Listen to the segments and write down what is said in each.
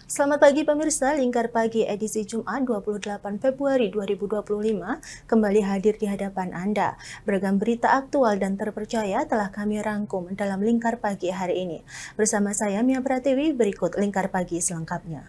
Selamat pagi pemirsa, Lingkar Pagi edisi Jumat 28 Februari 2025 kembali hadir di hadapan Anda. Beragam berita aktual dan terpercaya telah kami rangkum dalam Lingkar Pagi hari ini. Bersama saya Mia Pratiwi, berikut Lingkar Pagi selengkapnya.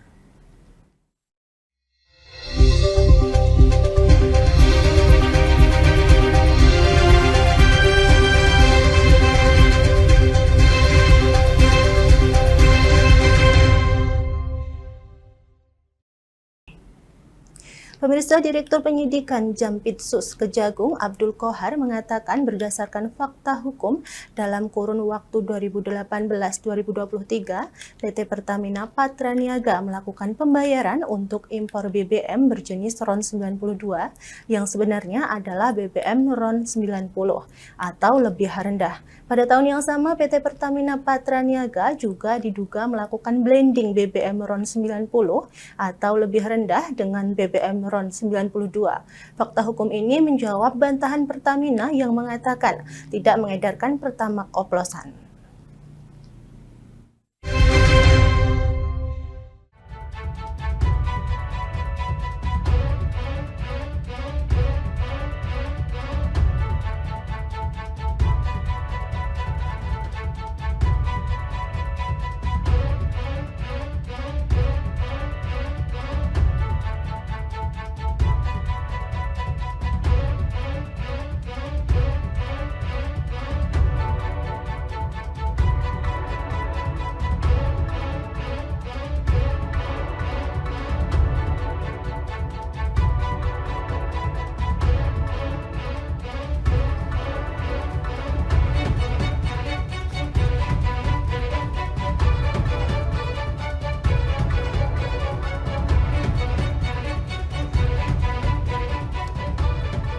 Pemirsa, Direktur Penyidikan Jampitsus Kejagung Abdul Qohar mengatakan berdasarkan fakta hukum dalam kurun waktu 2018-2023, PT Pertamina Patraniaga melakukan pembayaran untuk impor BBM berjenis RON 92 yang sebenarnya adalah BBM RON 90 atau lebih rendah. Pada tahun yang sama, PT Pertamina Patraniaga juga diduga melakukan blending BBM RON 90 atau lebih rendah dengan BBM RON 92. Fakta hukum ini menjawab bantahan Pertamina yang mengatakan tidak mengedarkan Pertamax oplosan.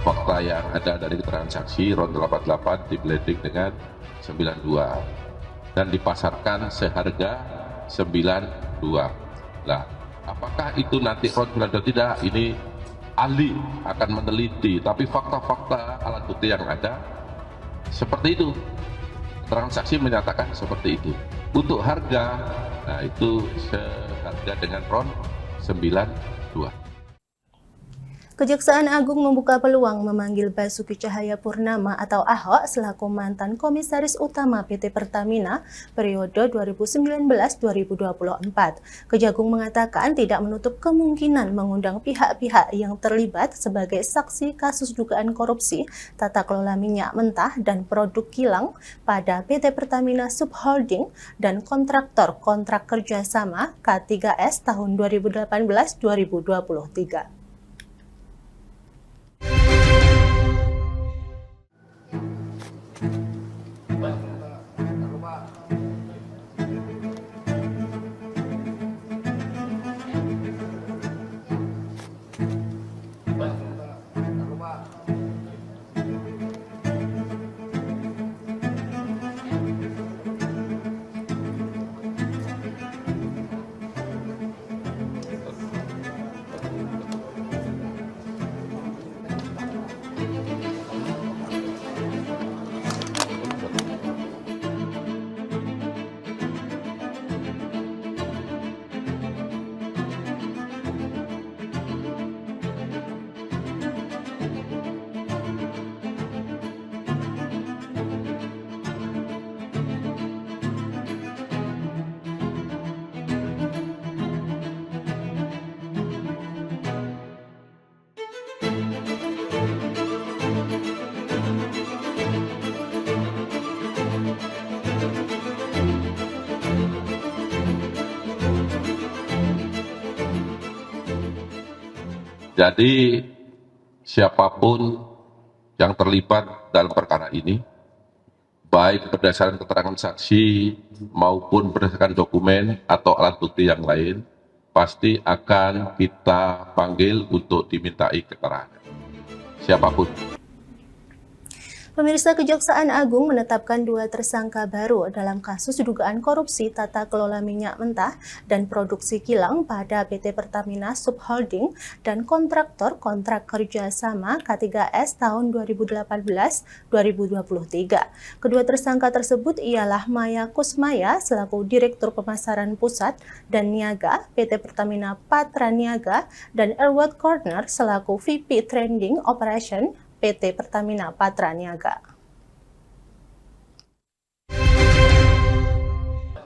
Fakta yang ada dari transaksi RON 88 di blending dengan 92 dan dipasarkan seharga 92. Nah, apakah itu nanti RON 92 tidak? Ini ahli akan meneliti, tapi fakta-fakta alat bukti yang ada seperti itu. Transaksi menyatakan seperti itu. Untuk harga, nah itu seharga dengan RON 92. Kejaksaan Agung membuka peluang memanggil Basuki Cahayapurnama atau Ahok selaku mantan Komisaris Utama PT Pertamina periode 2019-2024. Kejagung mengatakan tidak menutup kemungkinan mengundang pihak-pihak yang terlibat sebagai saksi kasus dugaan korupsi tata kelola minyak mentah dan produk kilang pada PT Pertamina Subholding dan kontraktor kontrak kerjasama K3S tahun 2018-2023. Jadi siapapun yang terlibat dalam perkara ini, baik berdasarkan keterangan saksi maupun berdasarkan dokumen atau alat bukti yang lain, pasti akan kita panggil untuk dimintai keterangan. Siapapun. Pemirsa, Kejaksaan Agung menetapkan 2 tersangka baru dalam kasus dugaan korupsi tata kelola minyak mentah dan produksi kilang pada PT Pertamina Subholding dan kontraktor kontrak kerja sama K3S tahun 2018-2023. Kedua tersangka tersebut ialah Maya Kusmaya selaku Direktur Pemasaran Pusat dan Niaga PT Pertamina Patra Niaga dan Edward Corner selaku VP Trading Operation PT Pertamina Patra Niaga.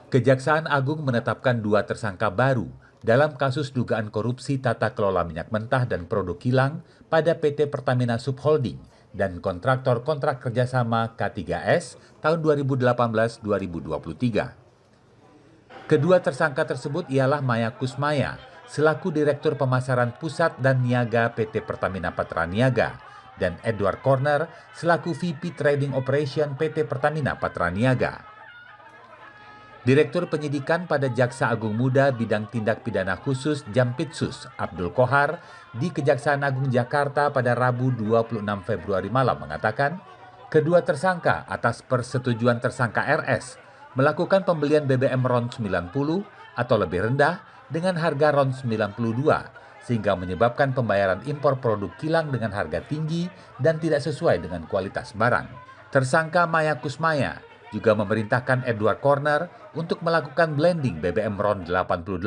Kejaksaan Agung menetapkan 2 tersangka baru dalam kasus dugaan korupsi tata kelola minyak mentah dan produk kilang pada PT Pertamina Subholding dan kontraktor kontrak kerjasama K3S tahun 2018-2023. Kedua tersangka tersebut ialah Maya Kusmaya selaku Direktur Pemasaran Pusat dan Niaga PT Pertamina Patra Niaga dan Edward Corner selaku VP Trading Operation PT Pertamina Patra Niaga. Direktur Penyidikan pada Jaksa Agung Muda Bidang Tindak Pidana Khusus Jampitsus Abdul Kohar di Kejaksaan Agung Jakarta pada Rabu 26 Februari malam mengatakan, kedua tersangka atas persetujuan tersangka RS melakukan pembelian BBM RON 90 atau lebih rendah dengan harga RON 92 sehingga menyebabkan pembayaran impor produk kilang dengan harga tinggi dan tidak sesuai dengan kualitas barang. Tersangka Maya Kusmaya juga memerintahkan Edward Corner untuk melakukan blending BBM RON 88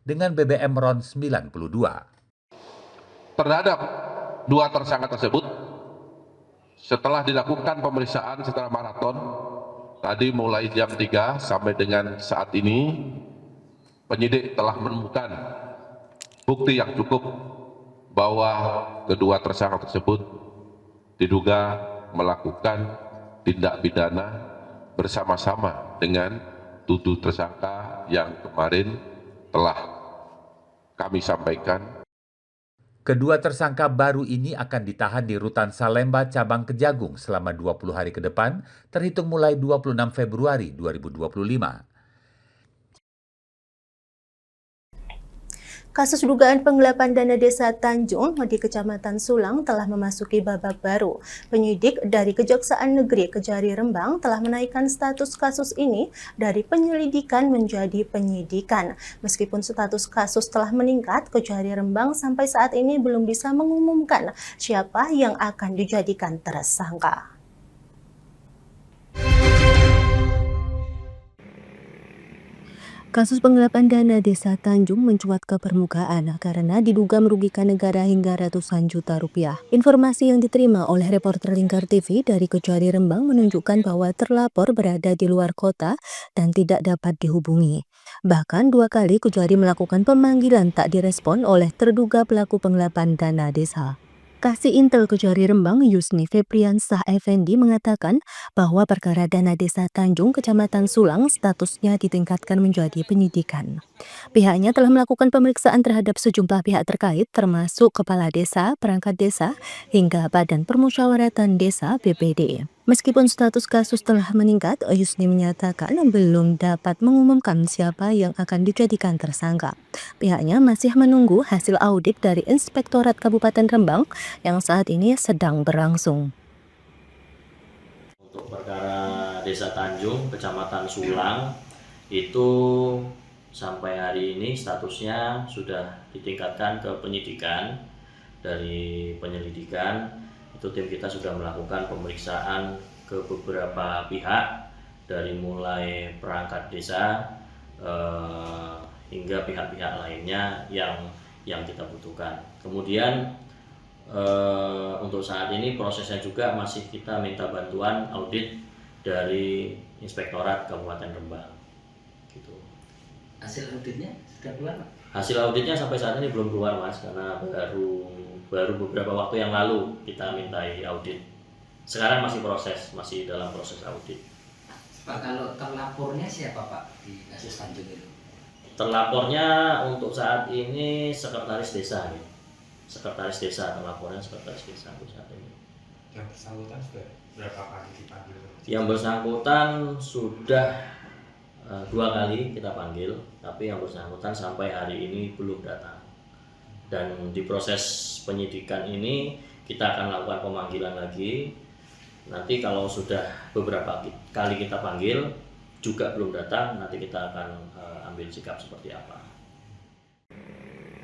dengan BBM RON 92. Terhadap 2 tersangka tersebut, setelah dilakukan pemeriksaan secara maraton, tadi mulai jam 3 sampai dengan saat ini, penyidik telah menemukan bukti yang cukup bahwa kedua tersangka tersebut diduga melakukan tindak pidana bersama-sama dengan 7 tersangka yang kemarin telah kami sampaikan. Kedua tersangka baru ini akan ditahan di Rutan Salemba Cabang Kejagung selama 20 hari ke depan, terhitung mulai 26 Februari 2025. Kasus dugaan penggelapan dana desa Tanjung di Kecamatan Sulang telah memasuki babak baru. Penyidik dari Kejaksaan Negeri Kejari Rembang telah menaikkan status kasus ini dari penyelidikan menjadi penyidikan. Meskipun status kasus telah meningkat, Kejari Rembang sampai saat ini belum bisa mengumumkan siapa yang akan dijadikan tersangka. Kasus penggelapan dana desa Tanjung mencuat ke permukaan karena diduga merugikan negara hingga ratusan juta rupiah. Informasi yang diterima oleh reporter Lingkar TV dari Kejari Rembang menunjukkan bahwa terlapor berada di luar kota dan tidak dapat dihubungi. Bahkan 2 kali Kejari melakukan pemanggilan tak direspon oleh terduga pelaku penggelapan dana desa. Kasih Intel Kejari Rembang Yusni Febriansah Effendi mengatakan bahwa perkara dana desa Tanjung Kecamatan Sulang statusnya ditingkatkan menjadi penyidikan. Pihaknya telah melakukan pemeriksaan terhadap sejumlah pihak terkait termasuk kepala desa, perangkat desa, hingga Badan Permusyawaratan Desa BPD. Meskipun status kasus telah meningkat, Yusni menyatakan belum dapat mengumumkan siapa yang akan dijadikan tersangka. Pihaknya masih menunggu hasil audit dari Inspektorat Kabupaten Rembang yang saat ini sedang berlangsung. Untuk perkara Desa Tanjung, Kecamatan Sulang, itu sampai hari ini statusnya sudah ditingkatkan ke penyidikan. Dari penyelidikan, itu tim kita sudah melakukan pemeriksaan ke beberapa pihak, dari mulai perangkat desa hingga pihak-pihak lainnya yang kita butuhkan. Kemudian untuk saat ini prosesnya juga masih kita minta bantuan audit dari Inspektorat Kabupaten Rembang. Gitu. Hasil auditnya sudah keluar? Hasil auditnya sampai saat ini belum keluar, Mas, karena baru beberapa waktu yang lalu kita mintai audit. Sekarang masih dalam proses audit. Pak, kalau terlapornya siapa Pak di kasus Tanjung itu? Terlapornya untuk saat ini sekretaris desa, ya. Sekretaris desa, terlapornya sekretaris desa untuk saat ini. Yang bersangkutan sudah berapa kali dipanggil? Yang bersangkutan sudah 2 kali kita panggil, tapi yang bersangkutan sampai hari ini belum datang. Dan di proses penyidikan ini kita akan lakukan pemanggilan lagi Nanti kalau sudah beberapa kali kita panggil juga belum datang, nanti kita akan ambil sikap seperti apa.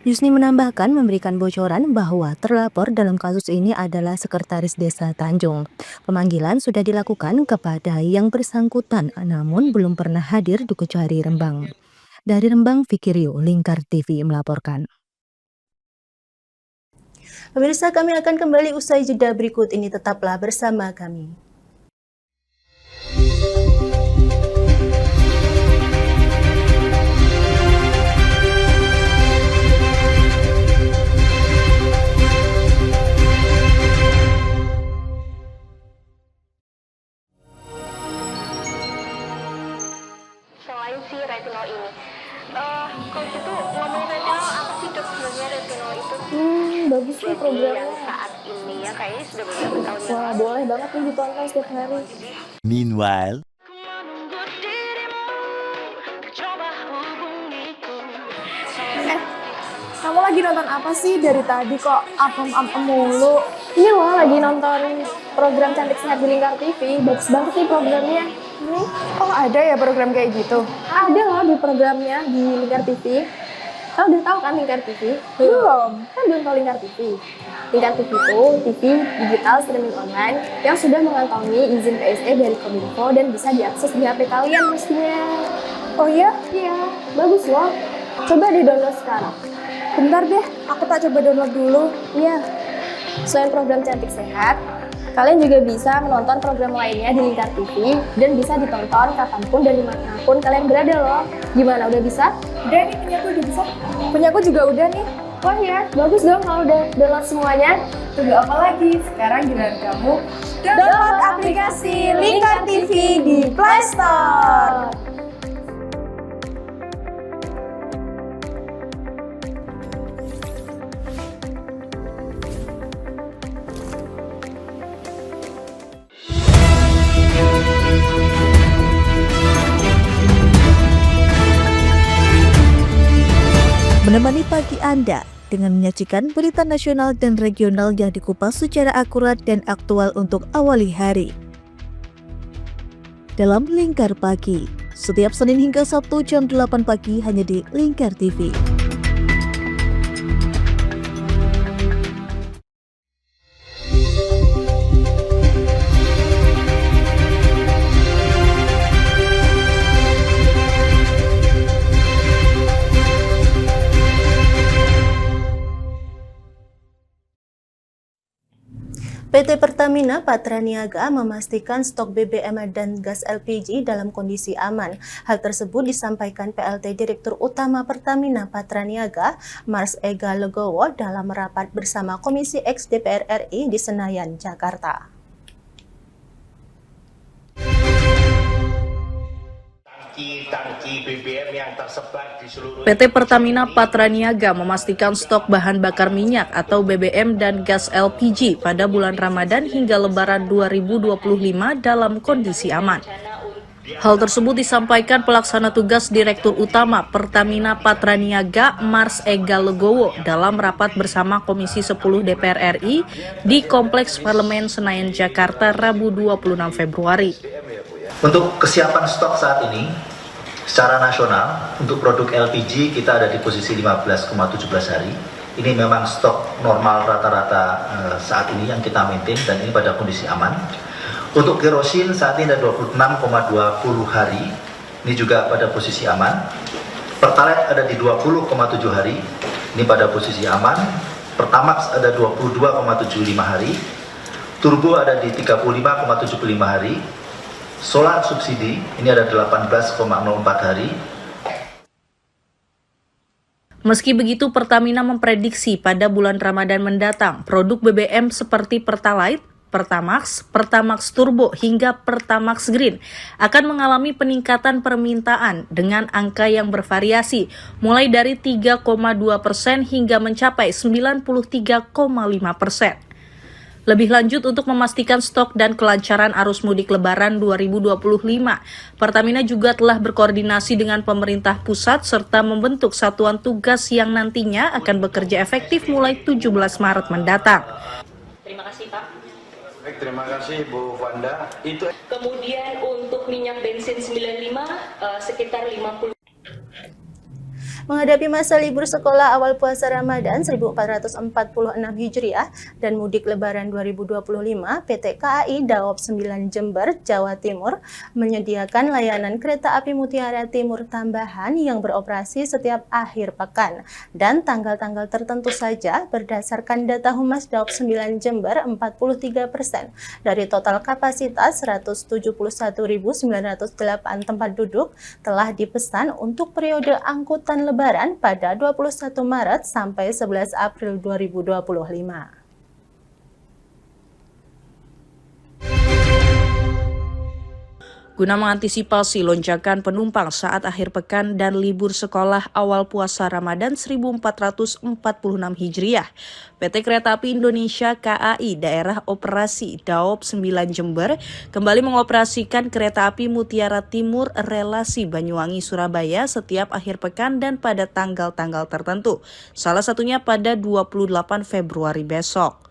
Yusni menambahkan memberikan bocoran bahwa terlapor dalam kasus ini adalah Sekretaris Desa Tanjung. Pemanggilan sudah dilakukan kepada yang bersangkutan namun belum pernah hadir di Kejari Rembang. Dari Rembang, Fikiryo, Lingkar TV melaporkan. Pemirsa, kami akan kembali usai jeda berikut ini, tetaplah bersama kami. Selain si retinol ini, kalau gitu ngomongin retinol, apa sih dok sebenarnya retinol itu? Bagus nih programnya. Yang saat ini ya kayaknya sudah beberapa tahun yang Wah, lalu. boleh banget nih ditonton setiap hari. Meanwhile, Kamu lagi nonton apa sih dari tadi kok apem-apem mulu? Ini loh lagi nonton program Cantik Sehat di Lingkar TV. Bagus banget nih programnya. Ini. Oh, ada ya program kayak gitu? Ada loh di programnya di Lingkar TV. Kamu udah tahu kan Lingkar TV? Belum. Kan belum tahu Lingkar TV. Lingkar TV itu TV digital streaming online yang sudah mengantongi izin PSE dari Kominfo dan bisa diakses di HP kalian mestinya. Oh iya? Iya, bagus loh. Coba di-download sekarang. Bentar deh, aku tak coba download dulu. Iya. Selain program Cantik Sehat, kalian juga bisa menonton program lainnya di Lingkar TV dan bisa ditonton kapanpun dan dimanapun kalian berada loh. Gimana, udah bisa? Udah nih, punyaku udah bisa. Punyaku juga udah nih. Wah ya, bagus dong kalau udah download semuanya. Tunggu apa lagi? Sekarang giliran kamu download aplikasi Lingkar TV di Play Store. Menemani pagi Anda dengan menyajikan berita nasional dan regional yang dikupas secara akurat dan aktual untuk awali hari. Dalam Lingkar Pagi, setiap Senin hingga Sabtu jam 8 pagi hanya di Lingkar TV. PT Pertamina Patraniaga memastikan stok BBM dan gas LPG dalam kondisi aman. Hal tersebut disampaikan PLT Direktur Utama Pertamina Patraniaga, Mars Ega Legowo dalam rapat bersama Komisi X DPR RI di Senayan, Jakarta. Tangki BBM yang tersebar di seluruh PT Pertamina Patraniaga memastikan stok bahan bakar minyak atau BBM dan gas LPG pada bulan Ramadan hingga Lebaran 2025 dalam kondisi aman. Hal tersebut disampaikan pelaksana tugas Direktur Utama Pertamina Patraniaga Mars Ega Legowo dalam rapat bersama Komisi 10 DPR RI di Kompleks Parlemen Senayan, Jakarta, Rabu 26 Februari. Untuk kesiapan stok saat ini, secara nasional, untuk produk LPG kita ada di posisi 15,17 hari. Ini memang stok normal rata-rata saat ini yang kita maintain dan ini pada kondisi aman. Untuk kerosin saat ini ada 26,20 hari, ini juga pada posisi aman. Pertalite ada di 20,7 hari, ini pada posisi aman. Pertamax ada 22,75 hari. Turbo ada di 35,75 hari. Solar subsidi ini ada 18,04 hari. Meski begitu, Pertamina memprediksi pada bulan Ramadan mendatang, produk BBM seperti Pertalite, Pertamax, Pertamax Turbo hingga Pertamax Green akan mengalami peningkatan permintaan dengan angka yang bervariasi, mulai dari 3,2% hingga mencapai 93,5%. Lebih lanjut, untuk memastikan stok dan kelancaran arus mudik Lebaran 2025, Pertamina juga telah berkoordinasi dengan pemerintah pusat serta membentuk satuan tugas yang nantinya akan bekerja efektif mulai 17 Maret mendatang. Terima kasih Pak. Baik, terima kasih Bu Wanda. Kemudian untuk minyak bensin 95 sekitar 50. Menghadapi masa libur sekolah awal puasa Ramadan 1446 Hijriah dan mudik Lebaran 2025, PT KAI Daop 9 Jember, Jawa Timur menyediakan layanan kereta api Mutiara Timur tambahan yang beroperasi setiap akhir pekan dan tanggal-tanggal tertentu saja. Berdasarkan data Humas Daop 9 Jember, 43% dari total kapasitas 171.908 tempat duduk telah dipesan untuk periode angkutan Lebaran pada 21 Maret sampai 11 April 2025. Guna mengantisipasi lonjakan penumpang saat akhir pekan dan libur sekolah awal puasa Ramadan 1446 Hijriah, PT Kereta Api Indonesia KAI Daerah Operasi Daop 9 Jember kembali mengoperasikan kereta api Mutiara Timur relasi Banyuwangi-Surabaya setiap akhir pekan dan pada tanggal-tanggal tertentu, salah satunya pada 28 Februari besok.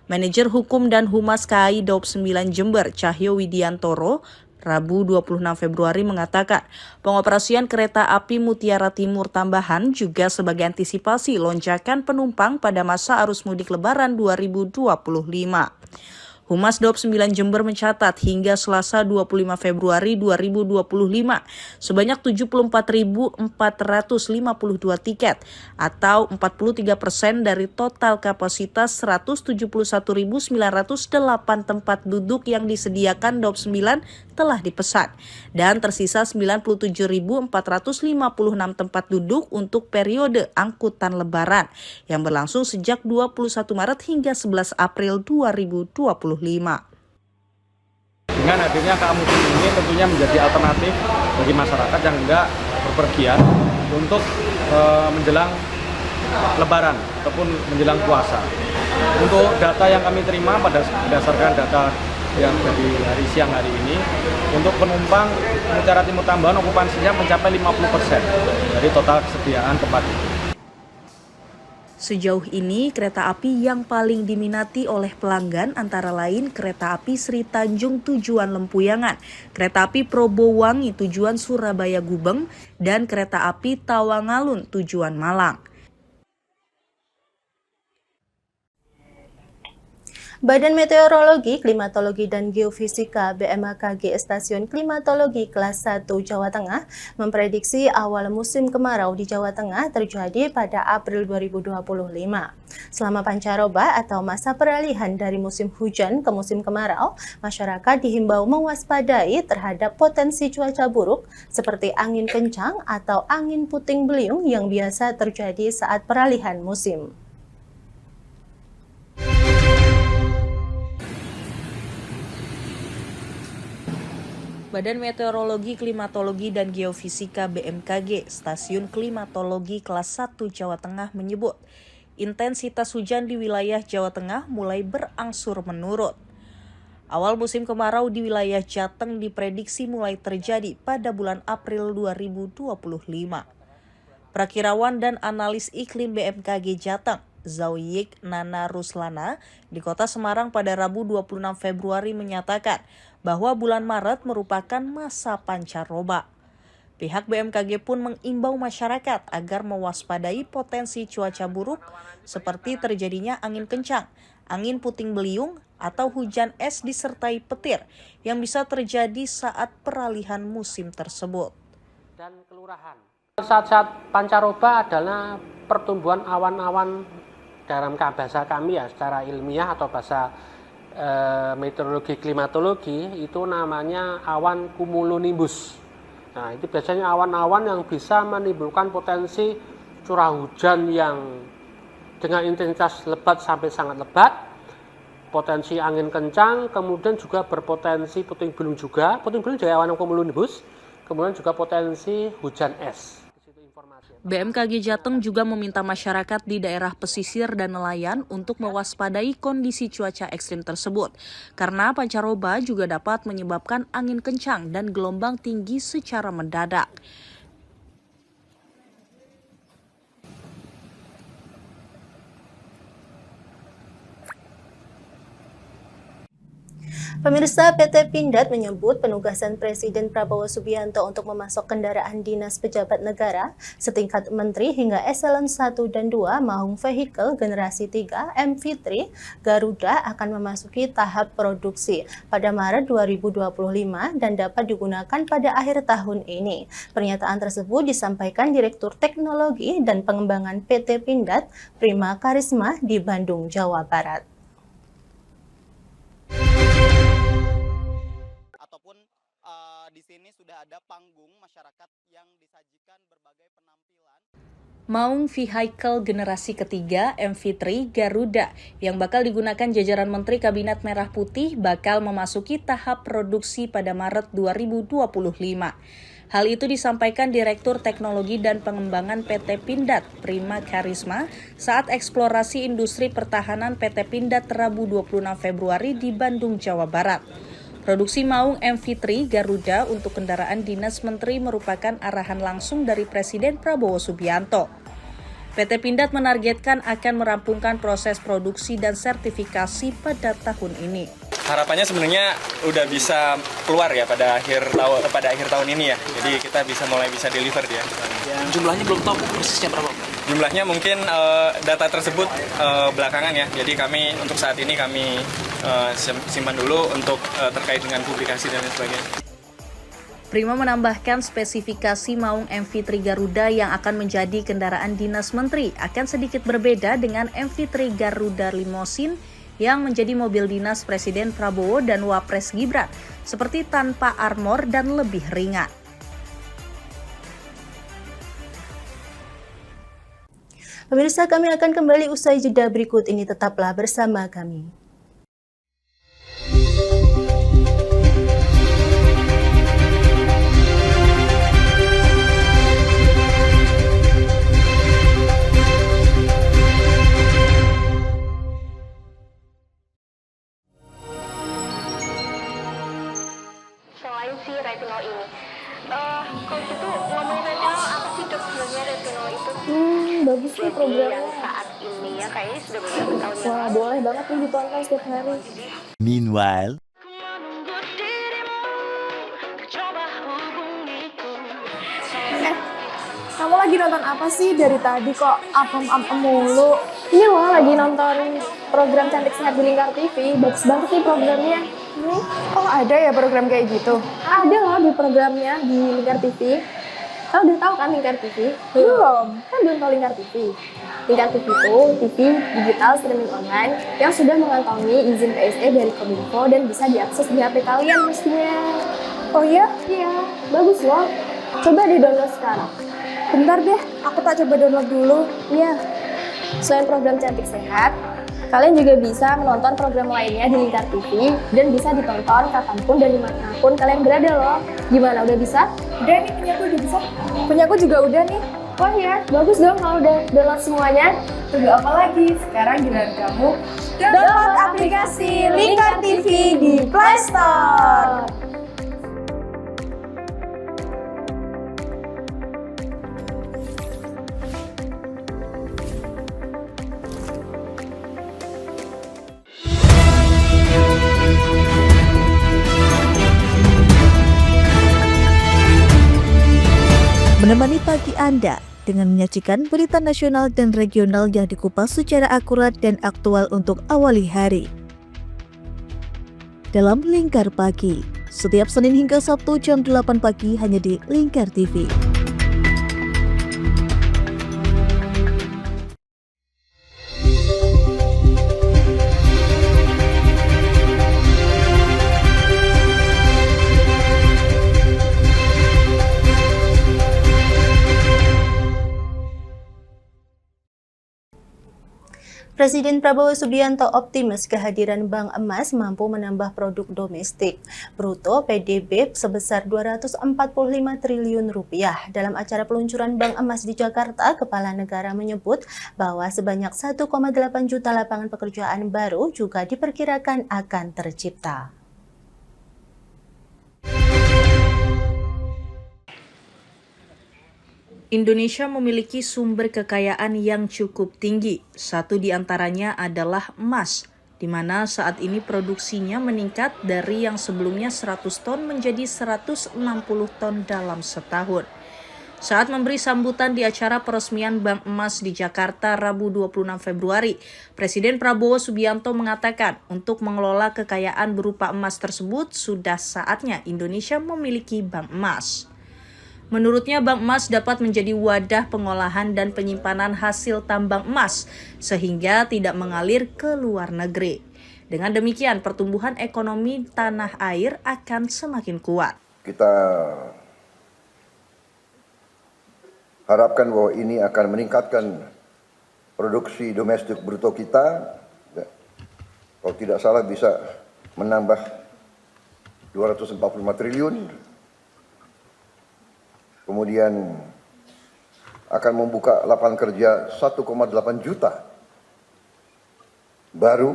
Manajer Hukum dan Humas KAI Daop 9 Jember, Cahyo Widiantoro, Rabu 26 Februari mengatakan, pengoperasian kereta api Mutiara Timur tambahan juga sebagai antisipasi lonjakan penumpang pada masa arus mudik Lebaran 2025. Humas Daop 9 Jember mencatat hingga Selasa 25 Februari 2025 sebanyak 74.452 tiket atau 43% dari total kapasitas 171.908 tempat duduk yang disediakan Daop 9 telah dipesan dan tersisa 97.456 tempat duduk untuk periode angkutan Lebaran yang berlangsung sejak 21 Maret hingga 11 April 2025. Dengan hadirnya KA Mudik ini tentunya menjadi alternatif bagi masyarakat yang hendak berpergian untuk menjelang Lebaran ataupun menjelang puasa. Untuk data yang kami terima berdasarkan data yang dari siang hari ini, untuk penumpang Mutiara Timur tambahan okupansinya mencapai 50% dari total kesediaan tempat itu. Sejauh ini, kereta api yang paling diminati oleh pelanggan antara lain kereta api Sri Tanjung tujuan Lempuyangan, kereta api Probowangi tujuan Surabaya Gubeng, dan kereta api Tawangalun tujuan Malang. Badan Meteorologi, Klimatologi, dan Geofisika BMKG Stasiun Klimatologi Kelas 1 Jawa Tengah memprediksi awal musim kemarau di Jawa Tengah terjadi pada April 2025. Selama pancaroba atau masa peralihan dari musim hujan ke musim kemarau, masyarakat dihimbau mewaspadai terhadap potensi cuaca buruk seperti angin kencang atau angin puting beliung yang biasa terjadi saat peralihan musim. Badan Meteorologi, Klimatologi, dan Geofisika BMKG Stasiun Klimatologi Kelas 1 Jawa Tengah menyebut, intensitas hujan di wilayah Jawa Tengah mulai berangsur menurun. Awal musim kemarau di wilayah Jateng diprediksi mulai terjadi pada bulan April 2025. Prakirawan dan analis iklim BMKG Jateng, Zauyik Nana Ruslana, di Kota Semarang pada Rabu 26 Februari menyatakan bahwa bulan Maret merupakan masa pancaroba. Pihak BMKG pun mengimbau masyarakat agar mewaspadai potensi cuaca buruk seperti terjadinya angin kencang, angin puting beliung, atau hujan es disertai petir yang bisa terjadi saat peralihan musim tersebut. Dan kelurahan. Saat-saat pancaroba adalah pertumbuhan awan-awan dalam bahasa kami ya secara ilmiah atau bahasa meteorologi klimatologi itu namanya awan cumulonimbus. Nah, itu biasanya awan-awan yang bisa menimbulkan potensi curah hujan yang dengan intensitas lebat sampai sangat lebat, potensi angin kencang, kemudian juga berpotensi puting beliung juga. Puting beliung juga awan cumulonimbus, kemudian juga potensi hujan es. BMKG Jateng juga meminta masyarakat di daerah pesisir dan nelayan untuk mewaspadai kondisi cuaca ekstrim tersebut, karena pancaroba juga dapat menyebabkan angin kencang dan gelombang tinggi secara mendadak. Pemirsa, PT Pindad menyebut penugasan Presiden Prabowo Subianto untuk memasok kendaraan dinas pejabat negara setingkat menteri hingga eselon 1 dan 2 maung vehicle generasi 3 MV3 Garuda akan memasuki tahap produksi pada Maret 2025 dan dapat digunakan pada akhir tahun ini. Pernyataan tersebut disampaikan Direktur Teknologi dan Pengembangan PT Pindad, Prima Karisma di Bandung, Jawa Barat. Di sini sudah ada panggung masyarakat yang disajikan berbagai penampilan. Maung Vehicle generasi ketiga MV3 Garuda yang bakal digunakan jajaran Menteri Kabinet Merah Putih bakal memasuki tahap produksi pada Maret 2025. Hal itu disampaikan Direktur Teknologi dan Pengembangan PT Pindad, Prima Karisma, saat eksplorasi industri pertahanan PT Pindad Rabu 26 Februari di Bandung, Jawa Barat. Produksi Maung MV3 Garuda untuk kendaraan dinas menteri merupakan arahan langsung dari Presiden Prabowo Subianto. PT Pindad menargetkan akan merampungkan proses produksi dan sertifikasi pada tahun ini. Harapannya sebenarnya udah bisa keluar ya pada akhir tahun ini ya. Jadi kita mulai bisa deliver dia. Jumlahnya belum tahu persisnya berapa. Jumlahnya mungkin data tersebut belakangan ya. Jadi untuk saat ini kami simpan dulu untuk terkait dengan publikasi dan lain sebagainya. Prima menambahkan spesifikasi Maung MV3 Garuda yang akan menjadi kendaraan dinas menteri akan sedikit berbeda dengan MV3 Garuda Limousine yang menjadi mobil dinas Presiden Prabowo dan Wapres Gibran, seperti tanpa armor dan lebih ringan. Pemirsa, kami akan kembali usai jeda berikut ini, tetaplah bersama kami. Selain si retinol ini, kalau gitu ngomongin retinol, apa sih dok sebenarnya retinol itu? Bagus nih programnya. Yang saat ini ya kayaknya sudah beberapa tahun yang Wah, boleh banget nih ditonton setiap hari. Meanwhile, Kamu lagi nonton apa sih dari tadi kok apem-apem mulu? Ini loh lagi nonton program Cantik Sehat di Lingkar TV. Bagus banget nih programnya. Oh, ada ya program kayak gitu? Ada loh di programnya di Lingkar TV. Kau udah tahu kan Lingkar TV? Belum. Kan belum tahu Lingkar TV. Lingkar TV itu TV digital streaming online yang sudah mengantongi izin PSE dari Kominfo dan bisa diakses di HP kalian mestinya. Oh iya? Iya, bagus loh. Coba di-download sekarang. Bentar deh, aku tak coba download dulu. Iya. Selain program Cantik Sehat, kalian juga bisa menonton program lainnya di Lingkar TV dan bisa ditonton kapanpun dan dimanapun kalian berada loh. Gimana, udah bisa? Udah nih, punyaku udah bisa. Punyaku juga udah nih. Wah ya, bagus dong kalau udah download semuanya. Tunggu apa lagi? Sekarang giliran kamu download aplikasi Lingkar TV di Play Store. Menemani pagi Anda dengan menyajikan berita nasional dan regional yang dikupas secara akurat dan aktual untuk awali hari. Dalam Lingkar Pagi, setiap Senin hingga Sabtu jam 8 pagi hanya di Lingkar TV. Presiden Prabowo Subianto optimis kehadiran Bank Emas mampu menambah produk domestik bruto PDB sebesar 245 triliun rupiah. Dalam acara peluncuran Bank Emas di Jakarta, Kepala Negara menyebut bahwa sebanyak 1,8 juta lapangan pekerjaan baru juga diperkirakan akan tercipta. Indonesia memiliki sumber kekayaan yang cukup tinggi. Satu di antaranya adalah emas. di mana saat ini produksinya meningkat dari yang sebelumnya 100 ton menjadi 160 ton dalam setahun. Saat memberi sambutan di acara peresmian Bank Emas di Jakarta Rabu 26 Februari, Presiden Prabowo Subianto mengatakan untuk mengelola kekayaan berupa emas tersebut sudah saatnya Indonesia memiliki bank emas. Menurutnya bank emas dapat menjadi wadah pengolahan dan penyimpanan hasil tambang emas sehingga tidak mengalir ke luar negeri. Dengan demikian pertumbuhan ekonomi tanah air akan semakin kuat. Kita harapkan bahwa ini akan meningkatkan produksi domestik bruto kita. Kalau tidak salah bisa menambah 245 triliun. Kemudian akan membuka lapangan kerja 1,8 juta baru.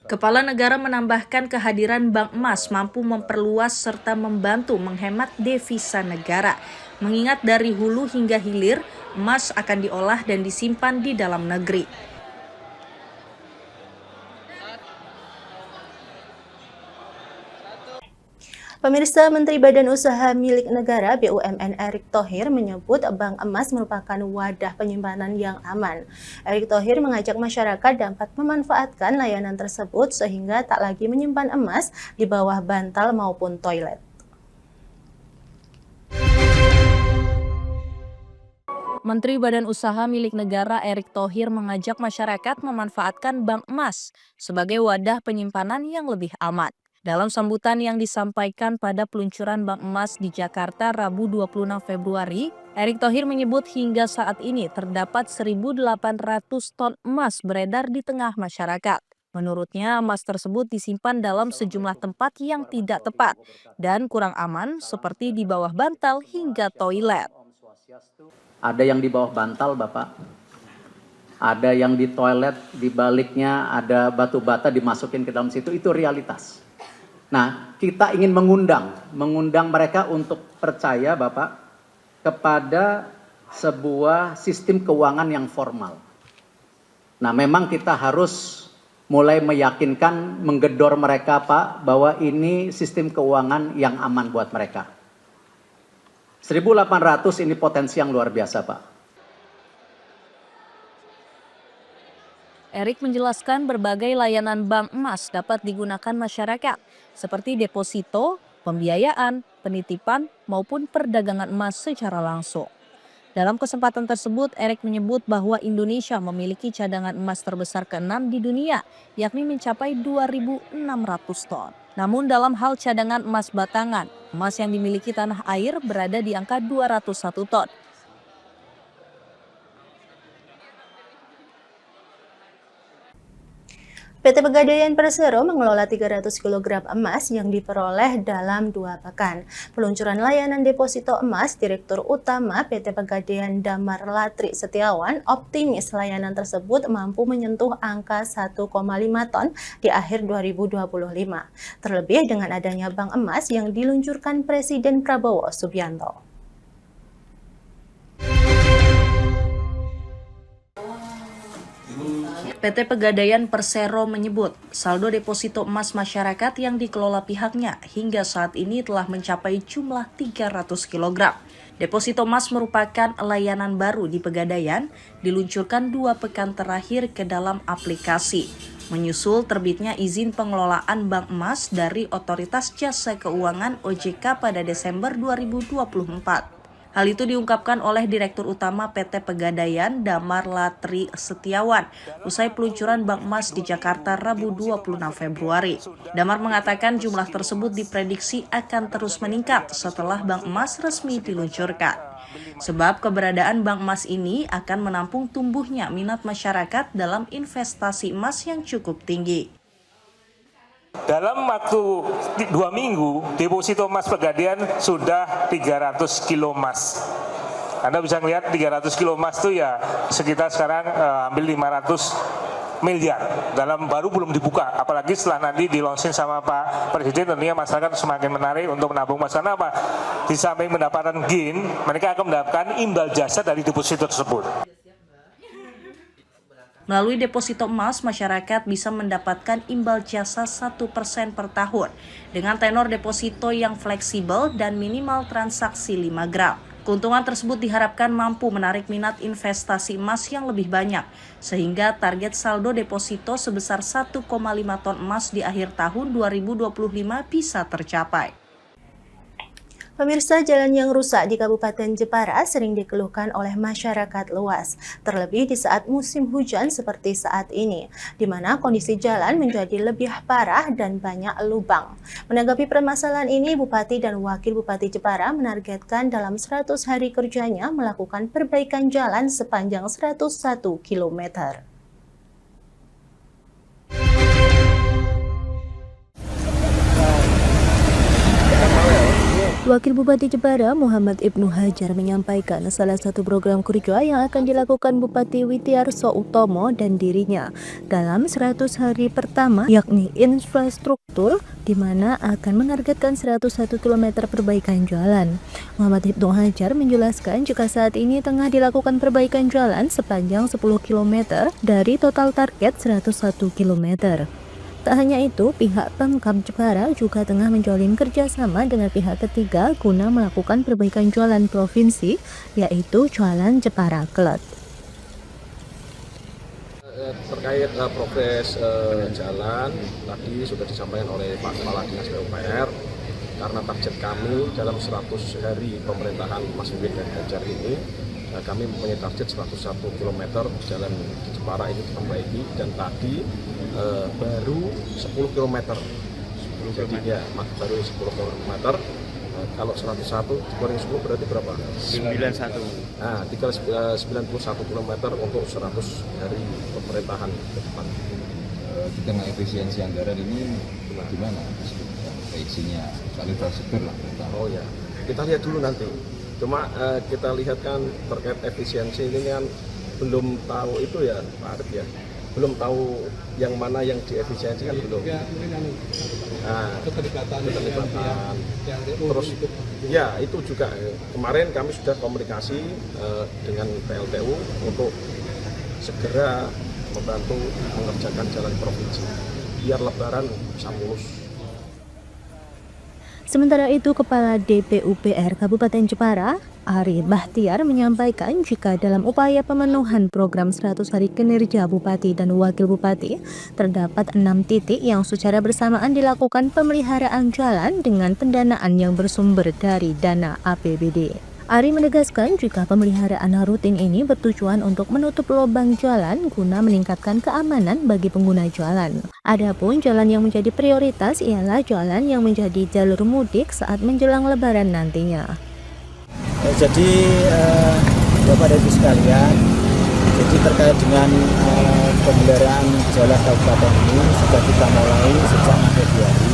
Kepala negara menambahkan kehadiran bank emas mampu memperluas serta membantu menghemat devisa negara. Mengingat dari hulu hingga hilir, emas akan diolah dan disimpan di dalam negeri. Pemirsa, Menteri Badan Usaha Milik Negara BUMN Erick Thohir menyebut bank emas merupakan wadah penyimpanan yang aman. Erick Thohir mengajak masyarakat dapat memanfaatkan layanan tersebut sehingga tak lagi menyimpan emas di bawah bantal maupun toilet. Menteri Badan Usaha Milik Negara Erick Thohir mengajak masyarakat memanfaatkan bank emas sebagai wadah penyimpanan yang lebih aman. Dalam sambutan yang disampaikan pada peluncuran bank emas di Jakarta Rabu 26 Februari, Erick Thohir menyebut hingga saat ini terdapat 1.800 ton emas beredar di tengah masyarakat. Menurutnya, emas tersebut disimpan dalam sejumlah tempat yang tidak tepat dan kurang aman seperti di bawah bantal hingga toilet. Ada yang di bawah bantal, Bapak. Ada yang di toilet, di baliknya ada batu bata dimasukin ke dalam situ, itu realitas. Nah, kita ingin mengundang mereka untuk percaya, Bapak, kepada sebuah sistem keuangan yang formal. Nah, memang kita harus mulai meyakinkan, menggedor mereka, Pak, bahwa ini sistem keuangan yang aman buat mereka. 1.800 ini potensi yang luar biasa, Pak. Erick menjelaskan berbagai layanan bank emas dapat digunakan masyarakat, seperti deposito, pembiayaan, penitipan, maupun perdagangan emas secara langsung. Dalam kesempatan tersebut, Erick menyebut bahwa Indonesia memiliki cadangan emas terbesar ke-6 di dunia, yakni mencapai 2.600 ton. Namun dalam hal cadangan emas batangan, emas yang dimiliki tanah air berada di angka 201 ton. PT Pegadaian Persero mengelola 300 kg emas yang diperoleh dalam 2 pekan. Peluncuran layanan deposito emas, Direktur Utama PT Pegadaian Damar Latri Setiawan optimis layanan tersebut mampu menyentuh angka 1,5 ton di akhir 2025. Terlebih dengan adanya bank emas yang diluncurkan Presiden Prabowo Subianto. PT Pegadaian Persero menyebut saldo deposito emas masyarakat yang dikelola pihaknya hingga saat ini telah mencapai jumlah 300 kg. Deposito emas merupakan layanan baru di Pegadaian, diluncurkan 2 pekan terakhir ke dalam aplikasi. Menyusul terbitnya izin pengelolaan bank emas dari Otoritas Jasa Keuangan OJK pada Desember 2024. Hal itu diungkapkan oleh Direktur Utama PT Pegadaian Damar Latri Setiawan usai peluncuran bank emas di Jakarta Rabu 26 Februari. Damar mengatakan jumlah tersebut diprediksi akan terus meningkat setelah bank emas resmi diluncurkan. Sebab keberadaan bank emas ini akan menampung tumbuhnya minat masyarakat dalam investasi emas yang cukup tinggi. Dalam waktu 2 minggu, deposito emas Pegadaian sudah 300 kilo emas. Anda bisa melihat 300 kilo emas itu ya sekitar sekarang hampir 500 miliar. Dalam baru belum dibuka, apalagi setelah nanti di-launching sama Pak Presiden, tentunya masyarakat semakin menarik untuk menabung emas. Karena apa? Di samping mendapatkan gain, mereka akan mendapatkan imbal jasa dari deposito tersebut. Melalui deposito emas, masyarakat bisa mendapatkan imbal jasa 1% per tahun dengan tenor deposito yang fleksibel dan minimal transaksi 5 gram. Keuntungan tersebut diharapkan mampu menarik minat investasi emas yang lebih banyak, sehingga target saldo deposito sebesar 1,5 ton emas di akhir tahun 2025 bisa tercapai. Pemirsa, jalan yang rusak di Kabupaten Jepara sering dikeluhkan oleh masyarakat luas, terlebih di saat musim hujan seperti saat ini, di mana kondisi jalan menjadi lebih parah dan banyak lubang. Menanggapi permasalahan ini, Bupati dan Wakil Bupati Jepara menargetkan dalam 100 hari kerjanya melakukan perbaikan jalan sepanjang 101 km. Wakil Bupati Jepara Muhammad Ibnu Hajar menyampaikan salah satu program kerja yang akan dilakukan Bupati Witiarso Utomo dan dirinya dalam 100 hari pertama, yakni infrastruktur, di mana akan menargetkan 101 km perbaikan jalan. Muhammad Ibnu Hajar menjelaskan jika saat ini tengah dilakukan perbaikan jalan sepanjang 10 km dari total target 101 km. Tak hanya itu, pihak Pemkab Jepara juga tengah menjalin kerjasama dengan pihak ketiga guna melakukan perbaikan jalan provinsi, yaitu Jalan Jepara Klet. Terkait progres jalan, tadi sudah disampaikan oleh Pak Kepala Dinas PUPR, karena target kami dalam 100 hari pemerintahan Mas Wiwin dan Hajar ini, kami mempunyai target 101 km jalan di Jepara ini diperbaiki, dan tadi baru 10 km. Jadi ya, baru 10 km. Kalau 101 dikurangi 10 berarti berapa? 91. Nah, tinggal 91 km untuk 100 hari pemerintahan ke depan. Di tengah efisiensi anggaran ini gimana? Isinya soal infrastruktur lah. Oh ya, kita lihat dulu nanti. Cuma kita lihat kan terkait efisiensi ini kan belum tahu itu ya Pak Arif ya. Belum tahu yang mana yang diefisiensi kan belum. Nah, keterlibatan. Terus ya itu juga kemarin kami sudah komunikasi dengan PLTU untuk segera membantu mengerjakan jalan provinsi biar Lebaran bisa mulus. Sementara itu, Kepala DPUPR Kabupaten Jepara, Ari Bahtiar, menyampaikan jika dalam upaya pemenuhan program 100 hari kinerja Bupati dan Wakil Bupati, terdapat 6 titik yang secara bersamaan dilakukan pemeliharaan jalan dengan pendanaan yang bersumber dari dana APBD. Ari menegaskan jika pemeliharaan rutin ini bertujuan untuk menutup lubang jalan guna meningkatkan keamanan bagi pengguna jalan. Adapun jalan yang menjadi prioritas ialah jalan yang menjadi jalur mudik saat menjelang Lebaran nantinya. Jadi Bapak dan Ibu sekalian, jadi terkait dengan pemeliharaan jalan kabupaten ini sudah kita mulai sejak Februari.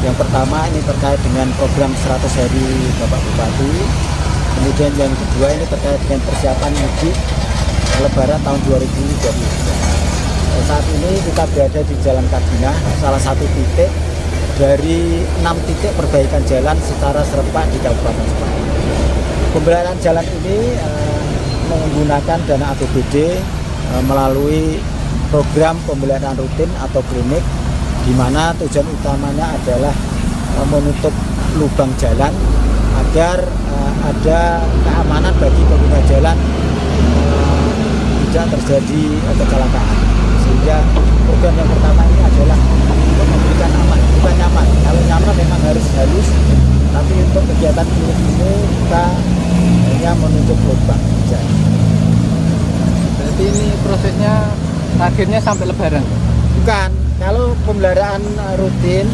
Yang pertama ini terkait dengan program 100 hari Bapak Bupati. Kemudian yang kedua ini terkait dengan persiapan mudik Lebaran tahun 2022. Saat ini kita berada di Jalan Kadinah, salah satu titik dari 6 titik perbaikan jalan secara serentak di Kabupaten Jepara. Pemeliharaan jalan ini menggunakan dana APBD melalui program pemeliharaan rutin atau klinik, di mana tujuan utamanya adalah menutup lubang jalan agar ada keamanan bagi pengguna jalan, tidak terjadi kecelakaan. Sehingga program yang pertama ini adalah untuk memberikan aman, bukan nyaman. Kalau nyaman memang harus halus, tapi untuk kegiatan ini kita hanya menutup lubang jalan. Berarti ini prosesnya targetnya sampai Lebaran? Bukan, kalau pemeliharaan rutin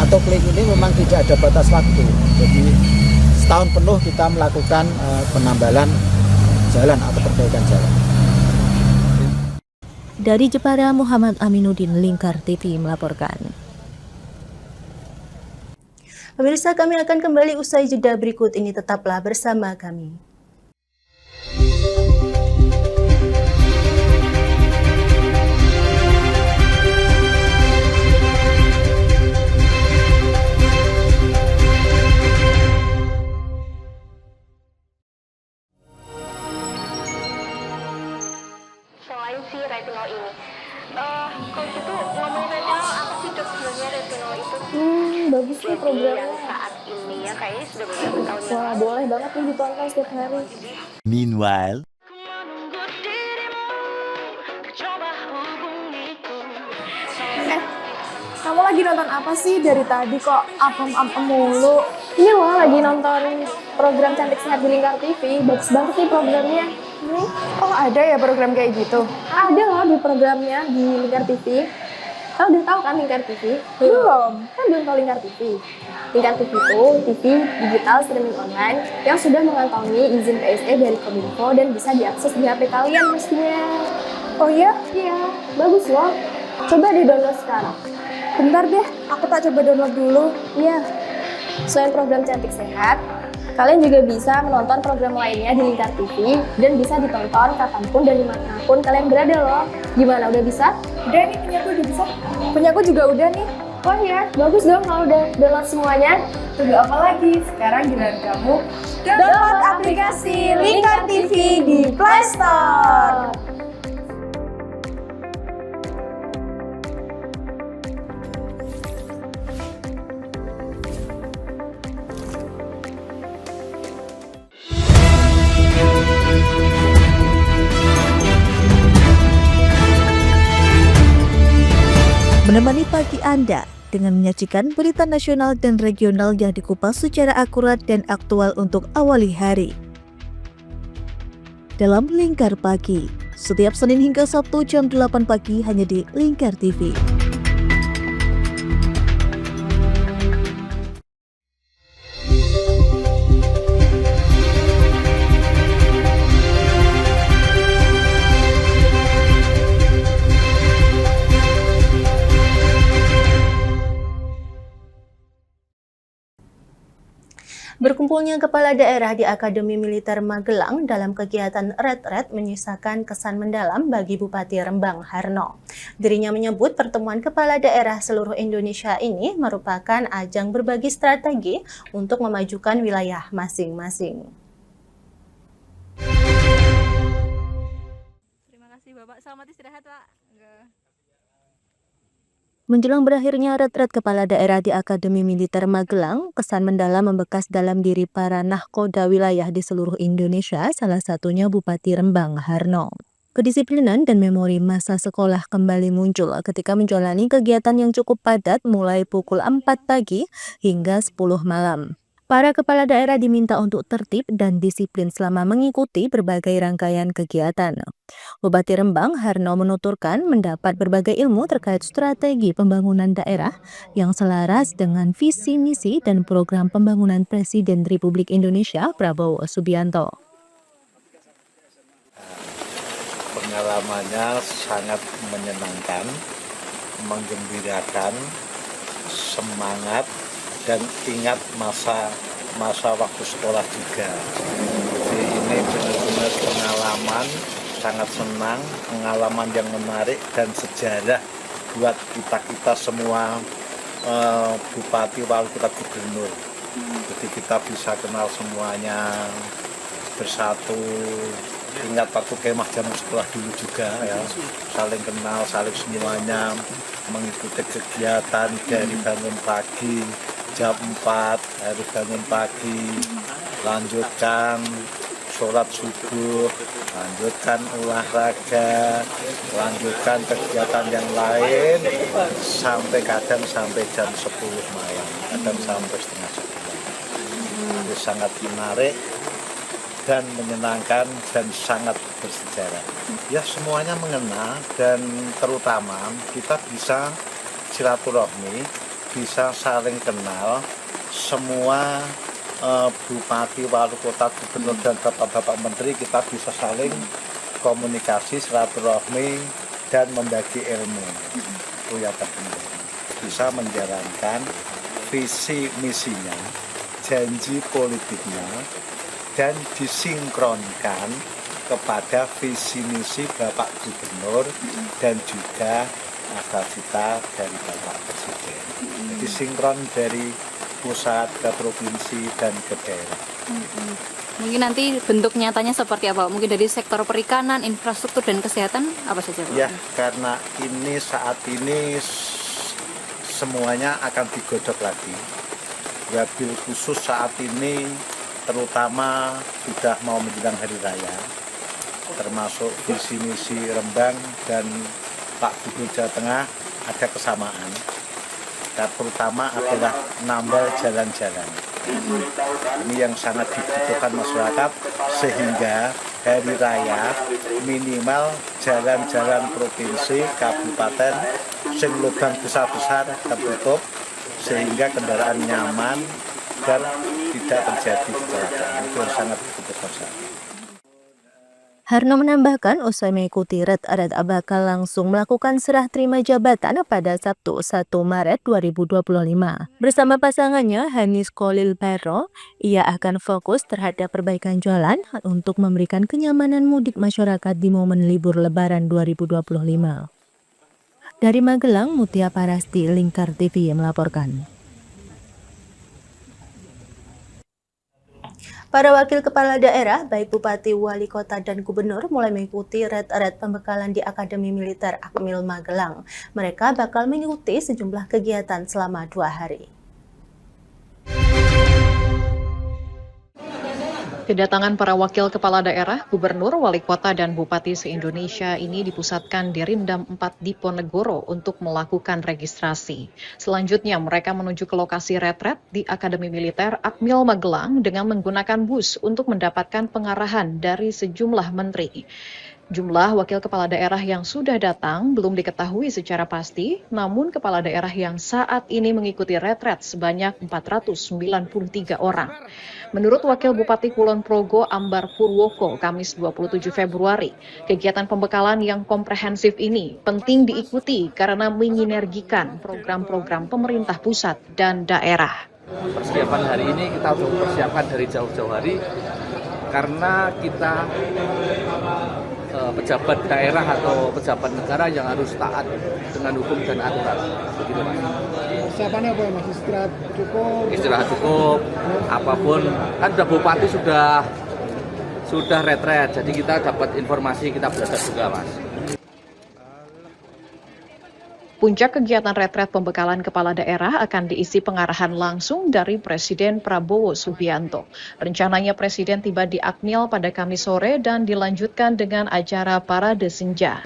atau klik ini memang tidak ada batas waktu. Jadi setahun penuh kita melakukan penambalan jalan atau perbaikan jalan. Dari Jepara, Muhammad Aminuddin, Lingkar TV melaporkan. Pemirsa, kami akan kembali usai jeda berikut ini, tetaplah bersama kami. si retinol ini. Kalau gitu ngomongin retinol, apa sih dok sebenarnya retinol itu? Bagus nih programnya. Yang saat ini ya kayaknya sudah beberapa tahun yang Wah, boleh banget nih ditonton setiap hari. Meanwhile, Kamu lagi nonton apa sih dari tadi kok apem-apem mulu? Ini loh lagi nonton program Cantik Sehat di Lingkar TV. Bagus banget nih programnya. Oh, ada ya program kayak gitu? Ada loh di programnya di Lingkar TV. Kau udah tahu kan Lingkar TV? Belum. Kan belum tahu Lingkar TV. Lingkar TV itu TV digital streaming online yang sudah mengantongi izin PSE dari Kominfo dan bisa diakses di HP kalian mestinya. Oh iya? Iya, bagus loh. Coba di-download sekarang. Bentar deh, aku tak coba download dulu. Iya. Selain program Cantik Sehat, kalian juga bisa menonton program lainnya di Lingkar TV dan bisa ditonton kapanpun dan dimanapun kalian berada loh. Gimana, udah bisa? Udah nih, punyaku udah bisa. Punyaku juga udah nih. Oh iya, bagus dong kalau udah download semuanya. Tunggu apa lagi? Sekarang giliran kamu download aplikasi Lingkar TV di Play Store. Menemani pagi Anda dengan menyajikan berita nasional dan regional yang dikupas secara akurat dan aktual untuk awali hari. Dalam Lingkar Pagi, setiap Senin hingga Sabtu jam 8 pagi hanya di Lingkar TV. Berkumpulnya kepala daerah di Akademi Militer Magelang dalam kegiatan retret menyisakan kesan mendalam bagi Bupati Rembang Harno. Dirinya menyebut pertemuan kepala daerah seluruh Indonesia ini merupakan ajang berbagi strategi untuk memajukan wilayah masing-masing. Terima kasih Bapak, selamat istirahat Pak. Menjelang berakhirnya retret kepala daerah di Akademi Militer Magelang, kesan mendalam membekas dalam diri para nahkoda wilayah di seluruh Indonesia, salah satunya Bupati Rembang Harno. Kedisiplinan dan memori masa sekolah kembali muncul ketika menjalani kegiatan yang cukup padat mulai pukul 4 pagi hingga 10 malam. Para kepala daerah diminta untuk tertib dan disiplin selama mengikuti berbagai rangkaian kegiatan. Bupati Rembang Harno menuturkan mendapat berbagai ilmu terkait strategi pembangunan daerah yang selaras dengan visi misi dan program pembangunan Presiden Republik Indonesia Prabowo Subianto. Pengalamannya sangat menyenangkan, menggembirakan, semangat, dan ingat masa waktu sekolah juga. Jadi ini benar-benar pengalaman, sangat senang, pengalaman yang menarik dan sejarah buat kita semua bupati, wali kota, gubernur. Jadi kita bisa kenal semuanya bersatu. Ingat waktu kemah zaman sekolah dulu juga ya, saling kenal, saling semuanya mengikuti kegiatan dari bangun pagi jam 4 harus bangun pagi, lanjutkan sholat subuh, lanjutkan olahraga, lanjutkan kegiatan yang lain kadang sampai jam 10 malam, kadang sampai setengah 11. Itu sangat menarik dan menyenangkan dan sangat bersejarah. Ya semuanya mengena dan terutama kita bisa silaturahmi, bisa saling kenal, semua bupati, wali kota, gubernur dan bapak-bapak menteri kita bisa saling komunikasi, silaturahmi dan membagi ilmu. Itu ya terpenting. Bisa menjalankan visi misinya, janji politiknya dan disinkronkan kepada visi misi Bapak Gubernur dan juga cita dari Bapak Presiden. Jadi sinkron dari pusat, ke provinsi, dan ke daerah. Mungkin nanti bentuk nyatanya seperti apa? Mungkin dari sektor perikanan, infrastruktur, dan kesehatan apa saja Pak? Ya, karena ini saat ini semuanya akan digodok lagi. Wabil khusus saat ini terutama sudah mau menjelang hari raya, termasuk visi misi Rembang dan Pak Gubernur Jawa Tengah ada kesamaan. Dan terutama adalah nambah jalan-jalan. Ini yang sangat dibutuhkan masyarakat, sehingga hari raya minimal jalan-jalan provinsi, kabupaten, sing lubang besar-besar tertutup, sehingga kendaraan nyaman dan tidak terjadi kecelakaan. Itu yang sangat dibutuhkan saat ini. Harno menambahkan usai mengikuti red-red bakal langsung melakukan serah terima jabatan pada Sabtu 1 Maret 2025. Bersama pasangannya Hanis Kolil Pero, ia akan fokus terhadap perbaikan jalan untuk memberikan kenyamanan mudik masyarakat di momen libur Lebaran 2025. Dari Magelang, Mutia Parasti, Lingkar TV melaporkan. Para wakil kepala daerah, baik bupati, wali kota, dan gubernur mulai mengikuti red-red pembekalan di Akademi Militer Akmil Magelang. Mereka bakal mengikuti sejumlah kegiatan selama 2 hari. Kedatangan para wakil kepala daerah, gubernur, wali kota, dan bupati se-Indonesia ini dipusatkan di Rindam 4 Diponegoro untuk melakukan registrasi. Selanjutnya mereka menuju ke lokasi retret di Akademi Militer Akmil Magelang dengan menggunakan bus untuk mendapatkan pengarahan dari sejumlah menteri. Jumlah wakil kepala daerah yang sudah datang belum diketahui secara pasti, namun kepala daerah yang saat ini mengikuti retret sebanyak 493 orang. Menurut Wakil Bupati Kulon Progo Ambar Purwoko, Kamis 27 Februari, kegiatan pembekalan yang komprehensif ini penting diikuti karena menyinergikan program-program pemerintah pusat dan daerah. Persiapan hari ini kita sudah persiapkan dari jauh-jauh hari karena kita pejabat daerah atau pejabat negara yang harus taat dengan hukum dan aturan. Begitu, Mas. Persiapannya apa ya, Mas? Istirahat cukup? Istirahat cukup, apapun. Kan udah bupati sudah retret, jadi kita dapat informasi, kita belajar juga, Mas. Puncak kegiatan retret pembekalan kepala daerah akan diisi pengarahan langsung dari Presiden Prabowo Subianto. Rencananya Presiden tiba di Akmil pada Kamis sore dan dilanjutkan dengan acara Parade Senja.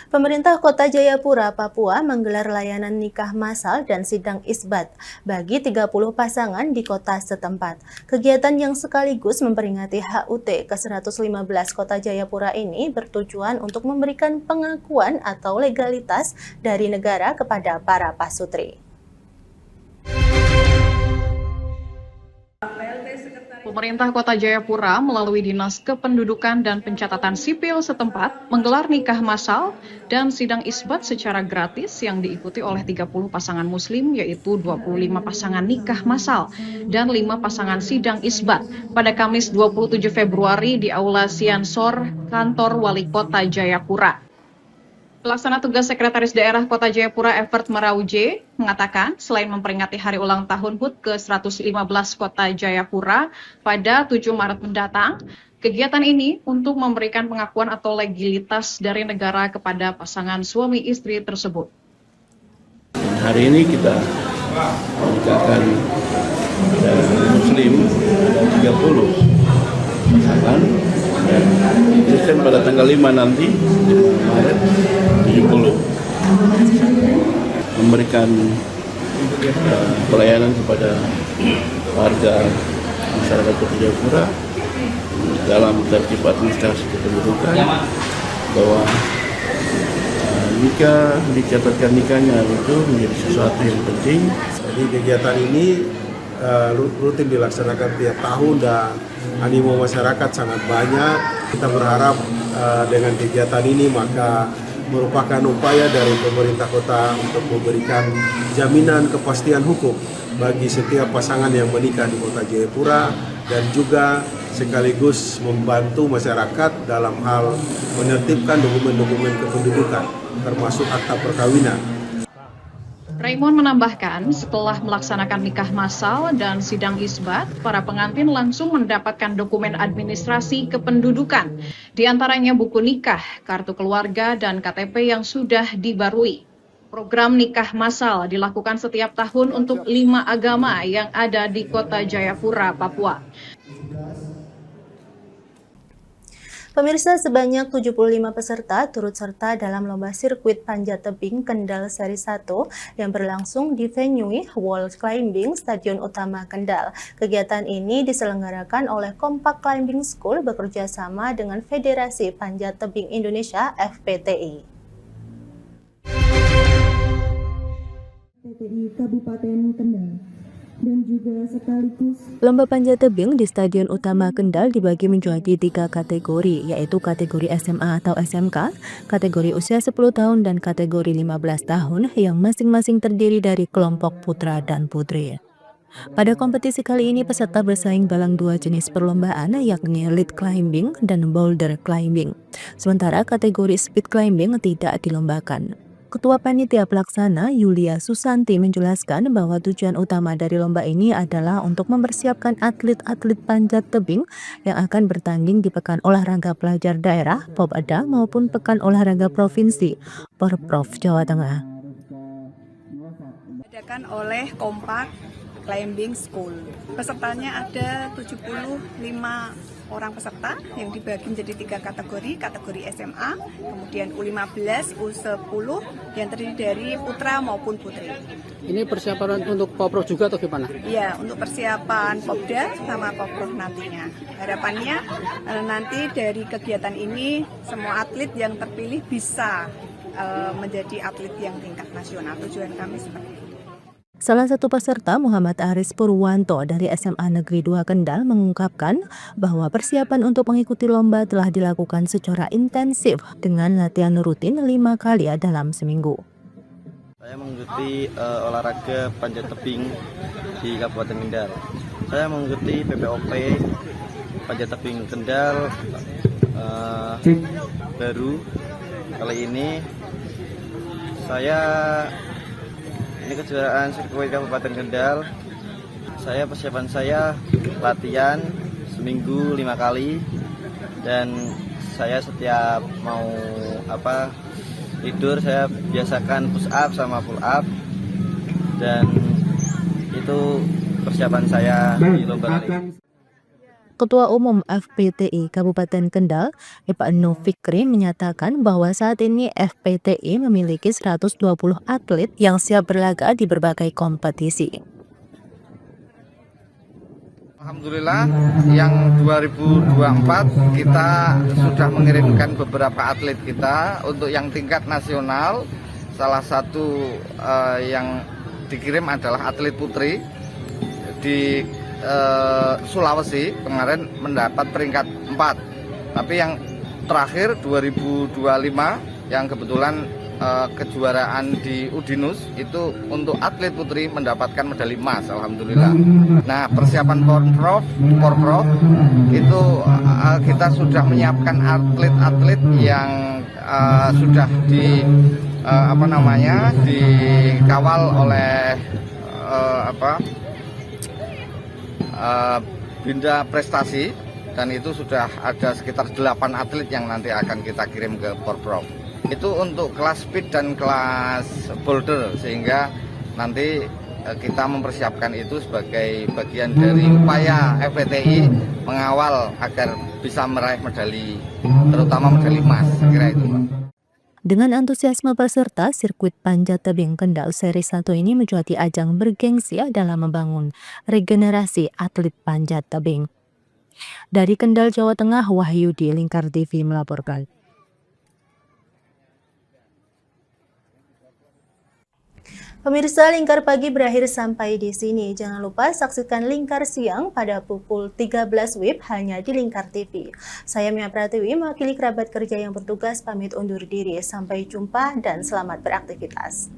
Pemerintah Kota Jayapura, Papua menggelar layanan nikah massal dan sidang isbat bagi 30 pasangan di kota setempat. Kegiatan yang sekaligus memperingati HUT ke-115 Kota Jayapura ini bertujuan untuk memberikan pengakuan atau legalitas dari negara kepada para pasutri. Pemerintah Kota Jayapura melalui Dinas Kependudukan dan Pencatatan Sipil setempat menggelar nikah massal dan sidang isbat secara gratis yang diikuti oleh 30 pasangan muslim, yaitu 25 pasangan nikah massal dan 5 pasangan sidang isbat pada Kamis 27 Februari di Aula Siansor, Kantor Wali Kota Jayapura. Pelaksana tugas Sekretaris Daerah Kota Jayapura Evert Marauje mengatakan selain memperingati hari ulang tahun HUT ke-115 Kota Jayapura pada 7 Maret mendatang, kegiatan ini untuk memberikan pengakuan atau legalitas dari negara kepada pasangan suami istri tersebut. Hari ini kita nikahkan muslim ada 30 pasangan dan Kristen pada tanggal 5 nanti Maret 70 memberikan pelayanan kepada warga masyarakat Kota Jayapura dalam tertib administrasi kependudukan bahwa nikah, dicatatkan nikahnya itu menjadi sesuatu yang penting. Jadi kegiatan ini rutin dilaksanakan tiap tahun dan animo masyarakat sangat banyak. Kita berharap dengan kegiatan ini maka merupakan upaya dari pemerintah kota untuk memberikan jaminan kepastian hukum bagi setiap pasangan yang menikah di Kota Jayapura dan juga sekaligus membantu masyarakat dalam hal menertibkan dokumen-dokumen kependudukan, termasuk akta perkawinan. Raymond menambahkan, setelah melaksanakan nikah massal dan sidang isbat, para pengantin langsung mendapatkan dokumen administrasi kependudukan, di antaranya buku nikah, kartu keluarga, dan KTP yang sudah dibarui. Program nikah massal dilakukan setiap tahun untuk 5 agama yang ada di Kota Jayapura, Papua. Pemirsa, sebanyak 75 peserta turut serta dalam lomba sirkuit panjat tebing Kendal seri 1 yang berlangsung di venue Wall Climbing Stadion Utama Kendal. Kegiatan ini diselenggarakan oleh Kompak Climbing School bekerja sama dengan Federasi Panjat Tebing Indonesia (FPTI). Kabupaten Kendal. Dan juga sekaligus lomba panjat tebing di Stadion Utama Kendal dibagi menjadi 3 kategori, yaitu kategori SMA atau SMK, kategori usia 10 tahun, dan kategori 15 tahun yang masing-masing terdiri dari kelompok putra dan putri. Pada kompetisi kali ini peserta bersaing dalam 2 jenis perlombaan, yakni lead climbing dan boulder climbing. Sementara kategori speed climbing tidak dilombakan. Ketua Panitia Pelaksana Yulia Susanti menjelaskan bahwa tujuan utama dari lomba ini adalah untuk mempersiapkan atlet-atlet panjat tebing yang akan bertanding di Pekan Olahraga Pelajar Daerah (Popeda) maupun Pekan Olahraga Provinsi (Porprov) Jawa Tengah. Diadakan oleh Kompak Climbing School. Pesertanya ada 75 orang peserta yang dibagi menjadi 3 kategori SMA, kemudian U15, U10 yang terdiri dari putra maupun putri. Ini persiapan untuk Poprov juga atau gimana? Iya, untuk persiapan Popda sama Poprov nantinya. Harapannya nanti dari kegiatan ini semua atlet yang terpilih bisa menjadi atlet yang tingkat nasional. Tujuan kami seperti itu. Salah satu peserta, Muhammad Aris Purwanto dari SMA Negeri 2 Kendal, mengungkapkan bahwa persiapan untuk mengikuti lomba telah dilakukan secara intensif dengan latihan rutin 5 kali dalam seminggu. Saya mengikuti olahraga panjat tebing di Kabupaten Kendal. Saya mengikuti PPOP panjat tebing Kendal baru. Kali ini ini kejuaraan sirkuit Kabupaten Kendal. Persiapan saya latihan seminggu 5 kali, dan saya setiap mau tidur saya biasakan push up sama pull up, dan itu persiapan saya di lomba kali ini. Ketua Umum FPTI Kabupaten Kendal, Ibnu Fikri, menyatakan bahwa saat ini FPTI memiliki 120 atlet yang siap berlaga di berbagai kompetisi. Alhamdulillah, yang 2024 kita sudah mengirimkan beberapa atlet kita untuk yang tingkat nasional. Salah satu yang dikirim adalah atlet putri di Sulawesi, kemarin mendapat peringkat 4. Tapi yang terakhir 2025 yang kebetulan kejuaraan di Udinus itu untuk atlet putri mendapatkan medali emas, alhamdulillah. Nah, persiapan Porprov itu kita sudah menyiapkan atlet-atlet yang sudah dikawal oleh Binda Prestasi, dan itu sudah ada sekitar 8 atlet yang nanti akan kita kirim ke Porprov. Itu untuk kelas speed dan kelas boulder, sehingga nanti kita mempersiapkan itu sebagai bagian dari upaya FPTI mengawal agar bisa meraih medali, terutama medali emas, kira itu, Pak. Dengan antusiasme peserta, sirkuit panjat tebing Kendal seri 1 ini menjadi ajang bergengsi dalam membangun regenerasi atlet panjat tebing. Dari Kendal, Jawa Tengah, Wahyudi, Lingkar TV melaporkan. Pemirsa, Lingkar Pagi berakhir sampai di sini. Jangan lupa saksikan Lingkar Siang pada pukul 13 WIB hanya di Lingkar TV. Saya Mia Pratiwi, mewakili kerabat kerja yang bertugas, pamit undur diri. Sampai jumpa dan selamat beraktivitas.